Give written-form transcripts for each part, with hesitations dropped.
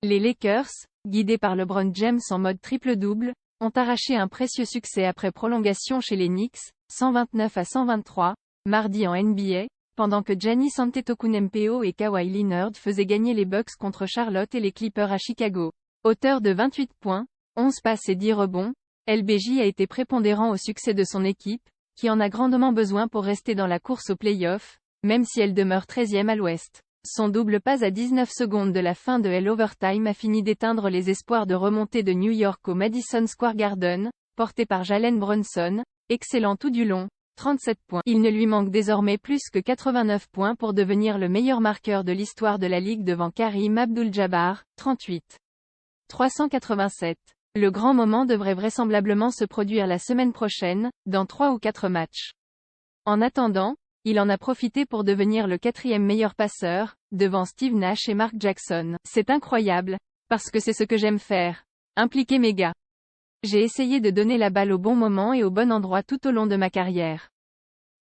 Les Lakers, guidés par LeBron James en mode triple-double, ont arraché un précieux succès après prolongation chez les Knicks, 129-123, mardi en NBA, pendant que Giannis Antetokounmpo et Kawhi Leonard faisaient gagner les Bucks contre Charlotte et les Clippers à Chicago. Auteur de 28 points, 11 passes et 10 rebonds, LBJ a été prépondérant au succès de son équipe, qui en a grandement besoin pour rester dans la course aux playoffs, même si elle demeure 13e à l'ouest. Son double passe à 19 secondes de la fin de l'overtime a fini d'éteindre les espoirs de remontée de New York au Madison Square Garden, porté par Jalen Brunson, excellent tout du long, 37 points. Il ne lui manque désormais plus que 89 points pour devenir le meilleur marqueur de l'histoire de la ligue devant Kareem Abdul-Jabbar, 38. 387. Le grand moment devrait vraisemblablement se produire la semaine prochaine, dans 3 ou 4 matchs. En attendant, il en a profité pour devenir le 4e meilleur passeur, devant Steve Nash et Mark Jackson. C'est incroyable, parce que c'est ce que j'aime faire. Impliquer mes gars. J'ai essayé de donner la balle au bon moment et au bon endroit tout au long de ma carrière.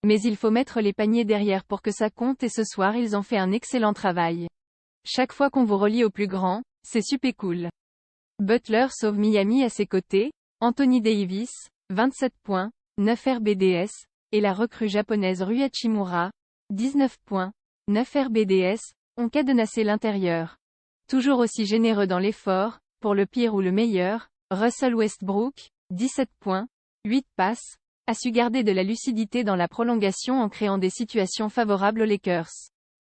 Mais il faut mettre les paniers derrière pour que ça compte et ce soir ils ont fait un excellent travail. Chaque fois qu'on vous relie au plus grand, c'est super cool. Butler sauve Miami à ses côtés, Anthony Davis, 27 points, 9 RBDS, et la recrue japonaise Rui Hachimura, 19 points, 9 RBDS, ont cadenassé l'intérieur. Toujours aussi généreux dans l'effort, pour le pire ou le meilleur, Russell Westbrook, 17 points, 8 passes, a su garder de la lucidité dans la prolongation en créant des situations favorables aux Lakers.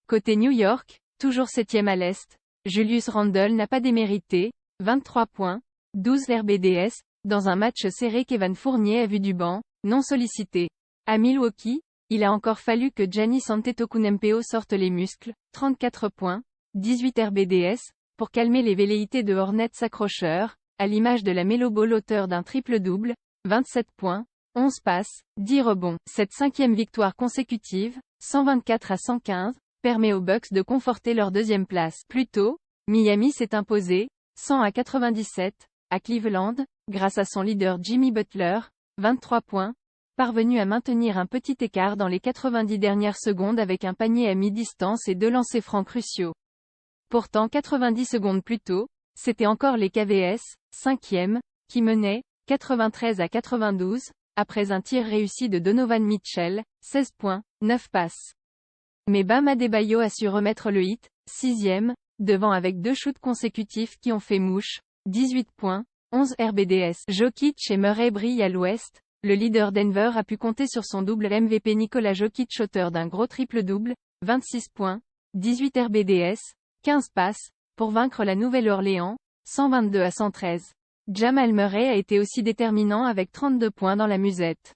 Côté New York, toujours 7e à l'Est, Julius Randle n'a pas démérité, 23 points, 12 RBDS, dans un match serré qu'Evan Fournier a vu du banc, non sollicité. À Milwaukee, il a encore fallu que Giannis Antetokounmpo sorte les muscles, 34 points, 18 RBDS, pour calmer les velléités de Hornets accrocheurs, à l'image de la Melo Ball auteur d'un triple-double, 27 points, 11 passes, 10 rebonds. Cette 5e victoire consécutive, 124-115, permet aux Bucks de conforter leur 2e place. Plus tôt, Miami s'est imposé, 100-97, à Cleveland, grâce à son leader Jimmy Butler, 23 points, parvenu à maintenir un petit écart dans les 90 dernières secondes avec un panier à mi-distance et 2 lancers francs cruciaux. Pourtant 90 secondes plus tôt, c'était encore les KVS, 5e, qui menaient, 93-92, après un tir réussi de Donovan Mitchell, 16 points, 9 passes. Mais Bam Adebayo a su remettre le hit, 6e, devant avec 2 shoots consécutifs qui ont fait mouche, 18 points, 11 RBDS. Jokic et Murray brillent à l'ouest, le leader Denver a pu compter sur son double MVP Nikola Jokic auteur d'un gros triple-double, 26 points, 18 RBDS, 15 passes, pour vaincre la Nouvelle-Orléans, 122-113. Jamal Murray a été aussi déterminant avec 32 points dans la musette.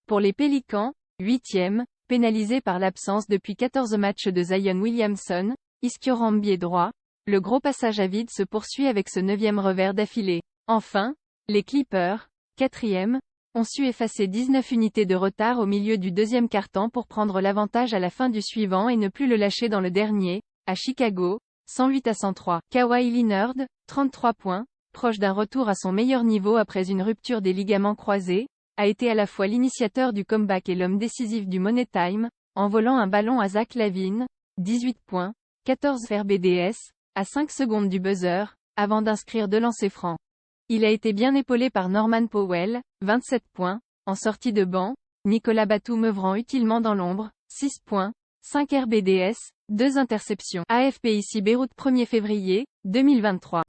Pour les Pélicans, 8e, pénalisé par l'absence depuis 14 matchs de Zion Williamson, ischio pied droit, le gros passage à vide se poursuit avec ce 9e revers d'affilée. Enfin, les Clippers, 4e, ont su effacer 19 unités de retard au milieu du 2e quart-temps pour prendre l'avantage à la fin du suivant et ne plus le lâcher dans le dernier, à Chicago, 108-103. Kawhi Leonard, 33 points, proche d'un retour à son meilleur niveau après une rupture des ligaments croisés, a été à la fois l'initiateur du comeback et l'homme décisif du Money Time, en volant un ballon à Zach LaVine, 18 points, 14 RBDS, à 5 secondes du buzzer, avant d'inscrire 2 lancers francs. Il a été bien épaulé par Norman Powell, 27 points, en sortie de banc, Nicolas Batum œuvrant utilement dans l'ombre, 6 points, 5 RBDS, 2 interceptions. AFP ici Beyrouth 1er février, 2023.